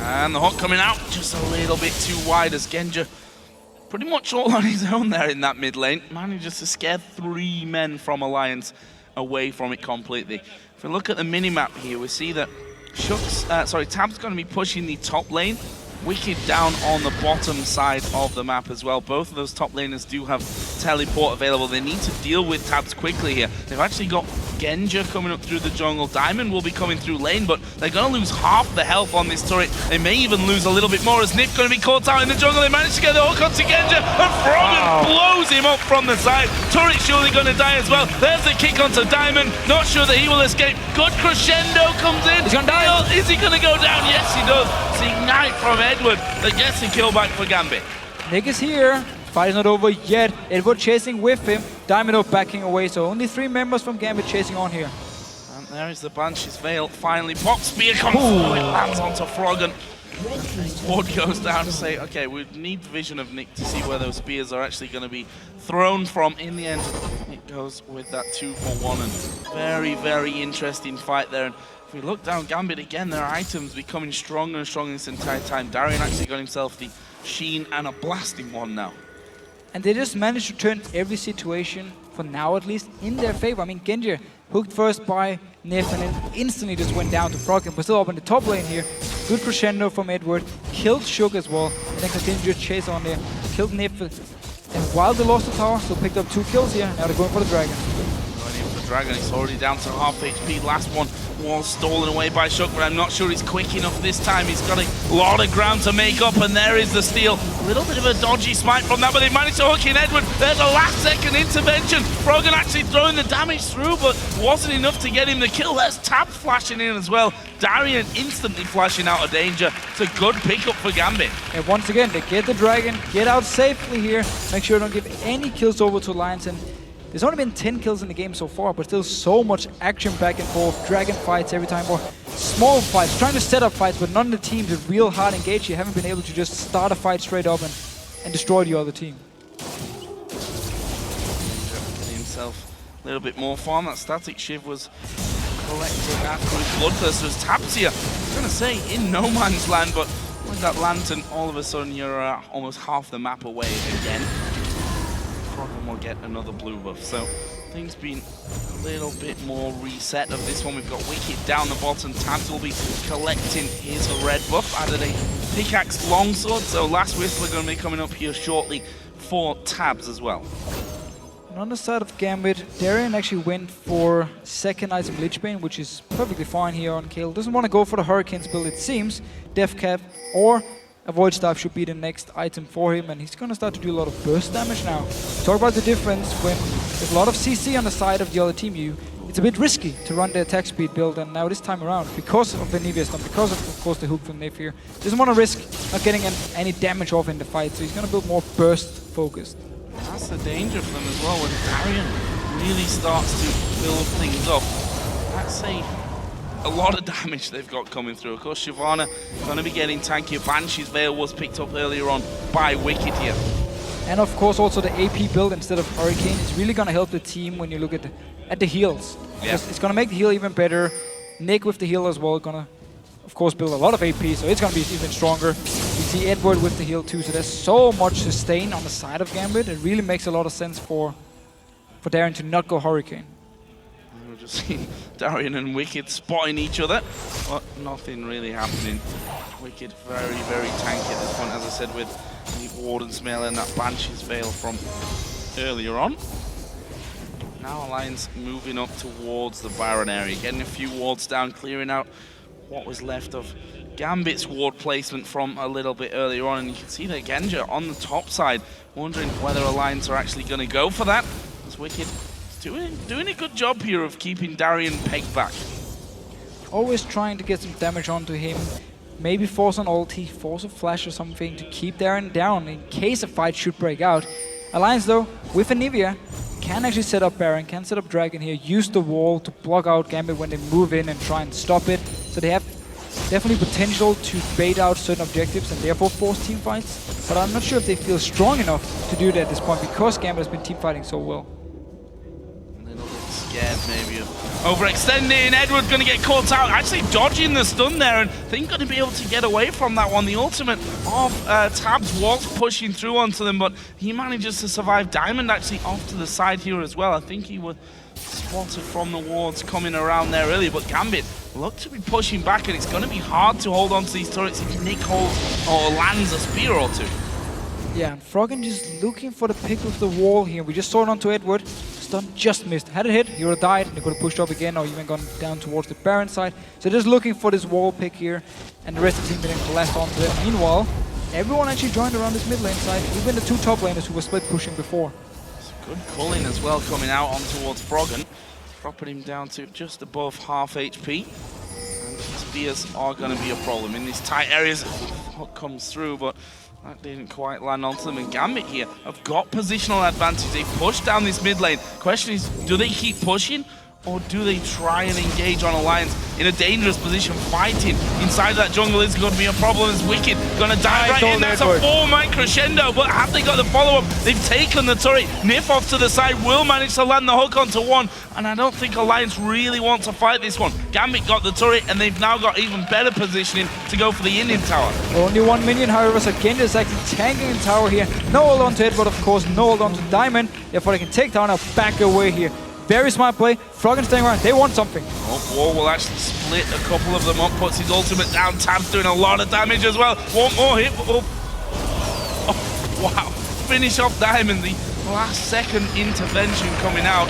And the hook coming out just a little bit too wide as Genja pretty much all on his own there in that mid lane. Manages to scare 3 men from Alliance away from it completely. If we look at the minimap here, we see that Tabzz going to be pushing the top lane. Wickd down on the bottom side of the map as well. Both of those top laners do have teleport available. They need to deal with Tabzz quickly here. They've actually got Genja coming up through the jungle. Diamond will be coming through lane, but they're going to lose half the health on this turret. They may even lose a little bit more as Nyph going to be caught out in the jungle. They managed to get the hook onto Genja, and Froggen blows him up from the side. Turret surely going to die as well. There's the kick onto Diamond. Not sure that he will escape. Good crescendo comes in. He's going to die. Is he going to go down? Yes, he does. It's Ignite from Eduard that gets the kill back for Gambit. Nick is here. Fight is not over yet. Eduard chasing with him. Diamond backing away, so only 3 members from Gambit chasing on here. And there is the Banshee's Veil. Finally, pop spear comes through. It lands onto Froggen. Ward goes down to say, okay, we need the vision of Nick to see where those spears are actually going to be thrown from. In the end, it goes with that 2-for-1, and very, very interesting fight there. And if we look down Gambit again, their items becoming stronger and stronger this entire time. Darien actually got himself the Sheen and a blasting one now. And they just managed to turn every situation, for now at least, in their favor. I mean, Genja hooked first by Nyph and then instantly just went down to Froggen, but still up in the top lane here. Good crescendo from Eduard, killed Shook as well, and then continued to chase on there. Killed Nyph, and while they lost the tower, still picked up 2 kills here. Now they're going for the dragon. Going in for the dragon, he's already down to half HP. Last one was stolen away by Shook, but I'm not sure he's quick enough this time. He's got a lot of ground to make up, and there is the steal. A little bit of a dodgy smite from that, but they managed to hook in Eduard. There's a last-second intervention. Froggen actually throwing the damage through, but wasn't enough to get him the kill. There's Tabzz flashing in as well. Darien instantly flashing out of danger. It's a good pickup for Gambit. And once again, they get the dragon, get out safely here, make sure they don't give any kills over to Alliance. And there's only been 10 kills in the game so far, but still so much action back and forth, dragon fights every time, or small fights, trying to set up fights, but none of the teams are real hard engaged. You haven't been able to just start a fight straight up and destroy the other team. Getting himself a little bit more farm. That static shiv was collected after his Bloodthirster. There's Tabzz here. I was going to say in no man's land, but with that lantern, all of a sudden you're almost half the map away again. Froggen will get another blue buff. So things been a little bit more reset of this one. We've got Wickd down the bottom. Tabzz will be collecting his red buff. Added a pickaxe longsword, so last whistle are going to be coming up here shortly for Tabzz as well. And on the side of Gambit, Darien actually went for second item Lichbane, which is perfectly fine here on Kale. Doesn't want to go for the Hurricanes build, it seems. Death Cap or Avoid Staff should be the next item for him, and he's going to start to do a lot of burst damage now. Talk about the difference when there's a lot of CC on the side of the other team. It's a bit risky to run the attack speed build, and now this time around, because of the Anivia stun, because of course the hook from Nyph here, doesn't want to risk not getting any damage off in the fight, so he's going to build more burst focused. That's the danger for them as well, when Darien really starts to build things up. That's a lot of damage they've got coming through. Of course, Shyvana going to be getting tankier. Banshee's Veil was picked up earlier on by Wickd here. And of course also the AP build instead of Hurricane is really going to help the team when you look at the heals. Yeah. It's going to make the heal even better. Nick with the heal as well, going to of course build a lot of AP, so it's going to be even stronger. You see Eduard with the heal too, so there's so much sustain on the side of Gambit. It really makes a lot of sense for Darien to not go Hurricane. We've just seen Darien and Wickd spotting each other, but nothing really happening. Wickd very, very tanky at this point, as I said, with the Warden's Mail and that Banshee's Veil from earlier on. Now Alliance moving up towards the Baron area, getting a few wards down, clearing out what was left of Gambit's ward placement from a little bit earlier on, and you can see that Genja on the top side, wondering whether Alliance are actually going to go for that, as Wickd doing a good job here of keeping Darien pegged back. Always trying to get some damage onto him, maybe force an ulti, force a flash or something to keep Darien down in case a fight should break out. Alliance though, with Anivia, can actually set up Baron, can set up Dragon here, use the wall to block out Gambit when they move in and try and stop it. So they have definitely potential to bait out certain objectives and therefore force team fights. But I'm not sure if they feel strong enough to do that at this point because Gambit has been team fighting so well. A little bit scared maybe of overextending. Eduard going to get caught out, actually dodging the stun there, and I think going to be able to get away from that one. The ultimate of Tabzz was pushing through onto them, but he manages to survive. Diamond actually off to the side here as well. I think he was spotted from the wards coming around there earlier, but Gambit look to be pushing back, and it's going to be hard to hold on to these turrets if Nick holds or lands a spear or two. Yeah, and Froggen just looking for the pick with the wall here. We just saw it onto Eduard. Stun just missed. Had it hit, he would have died, and he could have pushed up again or even gone down towards the Baron side. So just looking for this wall pick here, and the rest of the team didn't collapse onto it. Meanwhile, everyone actually joined around this mid lane side, even the two top laners who were split pushing before. Good culling as well coming out on towards Froggen, dropping him down to just above half HP. And spears are going to be a problem in these tight areas. What comes through, but that didn't quite land onto them. And Gambit here have got positional advantage. They push down this mid lane. Question is, do they keep pushing, or do they try and engage on Alliance in a dangerous position? Fighting inside that jungle is going to be a problem, as Wickd going to dive right in. That's a 4-man crescendo, but have they got the follow-up? They've taken the turret. Nyph off to the side will manage to land the hook onto one, and I don't think Alliance really want to fight this one. Gambit got the turret, and they've now got even better positioning to go for the Indian tower. Only 1 minion, however, so Genja is actually tanking in tower here. No hold on to Eduard, of course, no hold on to Diamond. Therefore, they can take down a back away here. Very smart play. Froggen staying around. They want something. Oh, Wall will actually split a couple of them up, puts his ultimate down. Tabzz doing a lot of damage as well. One more hit. Oh, wow. Finish off Diamond. The last second intervention coming out.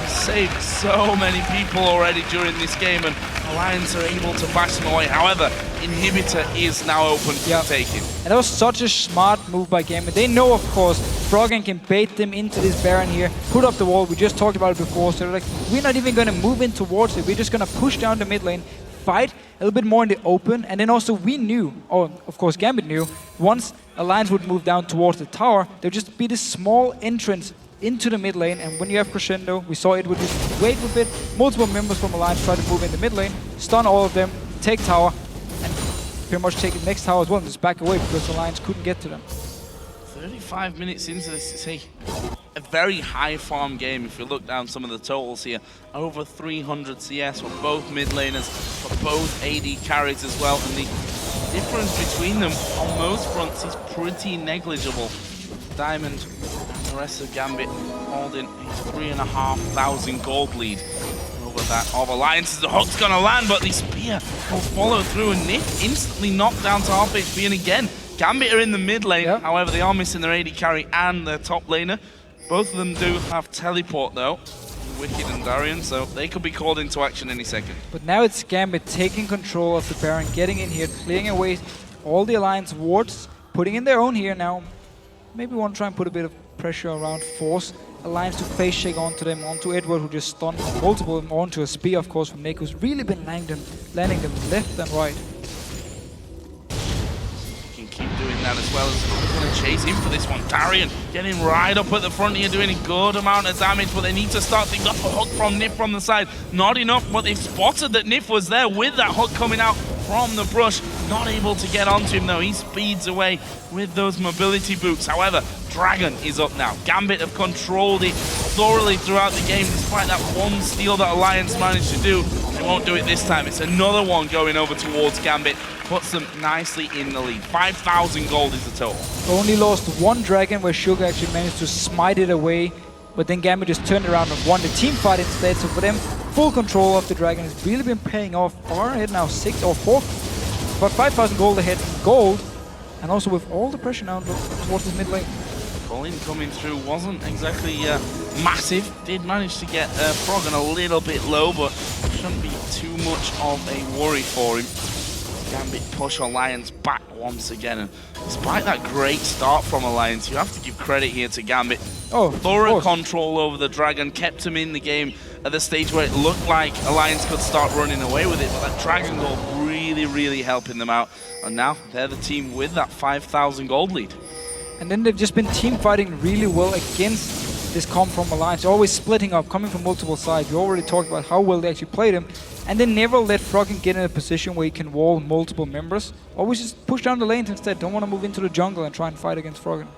Just saved so many people already during this game, and Alliance are able to bash them away. However, Inhibitor is now open for taking. And that was such a smart move by Gambit. They know, of course, Froggen can bait them into this Baron here, put up the wall. We just talked about it before, so they're like, we're not even going to move in towards it. We're just going to push down the mid lane, fight a little bit more in the open, and then also we knew, or of course Gambit knew, once Alliance would move down towards the tower, there'd just be this small entrance into the mid lane, and when you have Crescendo, we saw it would just wait with it. Multiple members from Alliance try to move in the mid lane, stun all of them, take tower, and pretty much take the next tower as well, and just back away because Alliance couldn't get to them. 35 minutes into this, it's a very high farm game. If you look down some of the totals here, over 300 CS for both mid laners, for both AD carries as well, and the difference between them on most fronts is pretty negligible. Diamond The rest of Gambit holding a 3,500 gold lead over that of Alliance. The hook's gonna land, but the spear will follow through, and Nyph instantly knocked down to half HP. And again, Gambit are in the mid lane. Yep. However, they are missing their AD carry and their top laner. Both of them do have teleport though, Wickd and Darien, so they could be called into action any second. But now it's Gambit taking control of the Baron, getting in here, clearing away all the Alliance wards, putting in their own here now. Maybe want to try and put a bit of pressure around, force Alliance to face shake onto them, onto Eduard, who just stunned multiple, onto a spear, of course, from Nick, who's really been landing them left and right. Can keep doing that as well. As going to chase him for this one. Darien getting right up at the front here, doing a good amount of damage, but they need to start things off. A hook from Nyph from the side. Not enough, but they've spotted that Nyph was there with that hook coming out from the brush. Not able to get onto him though. He speeds away with those mobility boots. However, Dragon is up now. Gambit have controlled it thoroughly throughout the game, despite that one steal that Alliance managed to do. They won't do it this time. It's another one going over towards Gambit. Puts them nicely in the lead. 5,000 gold is the total. Only lost one Dragon where Sugar actually managed to smite it away, but then Gambit just turned around and won the team fight instead. So for them, full control of the Dragon has really been paying off. Far ahead now, 6 or 4, but 5,000 gold ahead in gold, and also with all the pressure now towards the mid lane. Colin coming through wasn't exactly massive. Did manage to get Froggen a little bit low, but shouldn't be too much of a worry for him. Gambit push Alliance back once again, and despite that great start from Alliance, you have to give credit here to Gambit. Oh, thorough control over the Dragon, kept him in the game at the stage where it looked like Alliance could start running away with it, but that Dragon goal really helping them out, and now they're the team with that 5,000 gold lead. And then they've just been team fighting really well against this comp from Alliance, always splitting up, coming from multiple sides. We already talked about how well they actually played him, and they never let Froggen get in a position where he can wall multiple members. Always just push down the lanes instead, don't want to move into the jungle and try and fight against Froggen.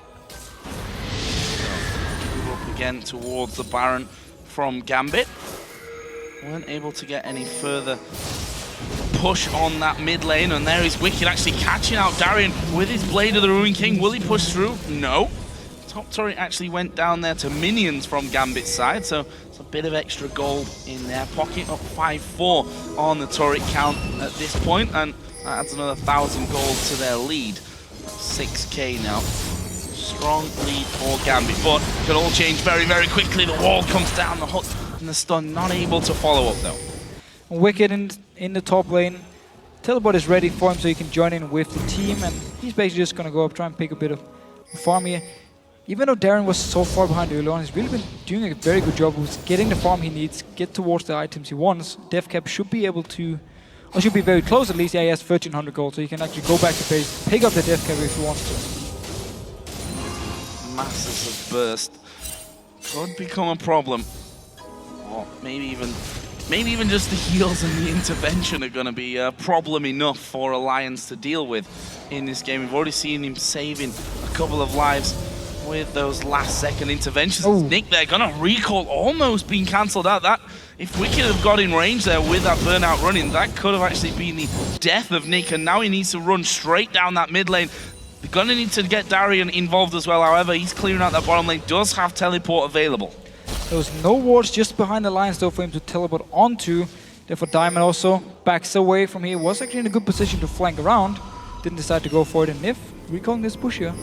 Move up again towards the Baron from Gambit. Weren't able to get any further push on that mid lane, and there is Wickd actually catching out Darien with his Blade of the Ruined King. Will he push through? No. Top turret actually went down there to minions from Gambit's side, so it's a bit of extra gold in their pocket, up 5-4 on the turret count at this point, and that adds another 1,000 gold to their lead. 6k now. Strong lead for Gambit, but it could all change very quickly. The wall comes down, the hook and the stun not able to follow up though. Wickd in the top lane. Teleport is ready for him so he can join in with the team, and he's basically just gonna go up, try and pick a bit of farm here. Even though Darien was so far behind early on, he's really been doing a very good job with getting the farm he needs, get towards the items he wants. Death cap should be able to, or should be very close at least. Yeah, he has 1,300 gold, so he can actually go back to base, pick up the death cap if he wants to. Masses of burst could become a problem. Or maybe even just the heals and the intervention are going to be a problem enough for Alliance to deal with in this game. We've already seen him saving a couple of lives with those last-second interventions. Ooh. Nick there, gonna recall almost being cancelled out. That if Wickd have got in range there with that burnout running, that could have actually been the death of Nick, and now he needs to run straight down that mid lane. They're gonna need to get Darien involved as well. However, he's clearing out that bottom lane, does have teleport available. There was no wards just behind the lines though for him to teleport onto. Therefore Diamond also backs away from here. Was actually in a good position to flank around. Didn't decide to go for it, and Nyph recalling this push here.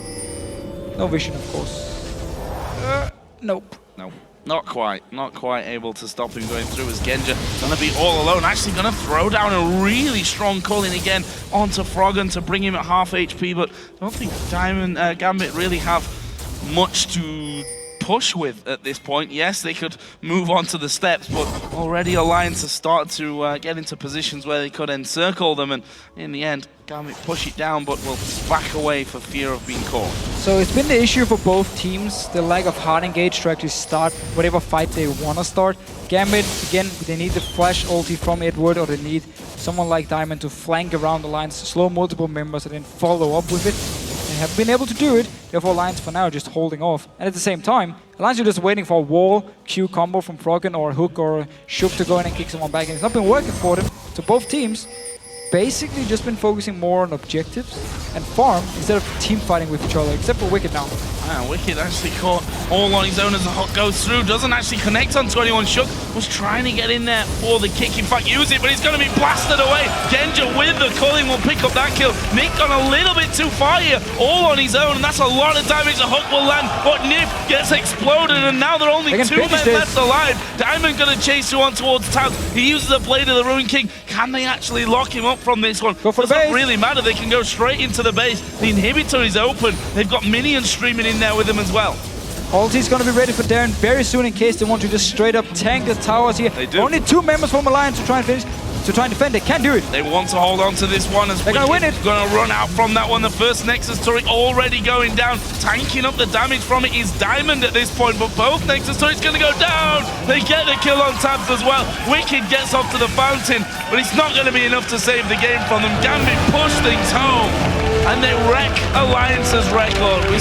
No vision, of course. Nope. No, not quite able to stop him going through as Genja gonna be all alone. Actually gonna throw down a really strong calling again onto Froggen to bring him at half HP, but I don't think Gambit really have much to push with at this point. Yes, they could move on to the steps, but already Alliance has started to get into positions where they could encircle them, and in the end, Gambit push it down, but will back away for fear of being caught. So it's been the issue for both teams, the lack of hard engage to actually start whatever fight they want to start. Gambit, again, they need the flash ulti from Eduard, or they need someone like Diamond to flank around the lines, slow multiple members, and then follow up with it. They have been able to do it, therefore Alliance for now just holding off. And at the same time, Alliance are just waiting for a wall Q combo from Froggen or a hook or a shook to go in and kick someone back, and it's not been working for them. So both teams basically just been focusing more on objectives and farm instead of team fighting with each other, except for Wickd now. Wickd actually caught all on his own as the hook goes through. Doesn't actually connect onto anyone. Shook was trying to get in there for the kick. In fact, use it, but he's going to be blasted away. Genja with the culling will pick up that kill. Nick gone a little bit too far here, all on his own, and that's a lot of damage. The hook will land, but Nyph gets exploded, and now there are only 2 men left alive. Diamond going to chase you on towards Tabzz. He uses the blade of the Ruin King. Can they actually lock him up from this one? Go for the base. Doesn't really matter. They can go straight into the base. The inhibitor is open. They've got minions streaming in there with him as well. Ulti's gonna be ready for Darien very soon in case they want to just straight up tank the towers here. They do. Only 2 members from Alliance to try and finish, to try and defend. They can't do it. They want to hold on to this one as they're gonna win it. Gonna run out from that one. The first Nexus turret already going down. Tanking up the damage from it is Diamond at this point, but both Nexus turrets gonna go down. They get the kill on Tabzz as well. Wickd gets off to the fountain, but it's not gonna be enough to save the game from them. Gambit push things home, and they wreck Alliance's record. We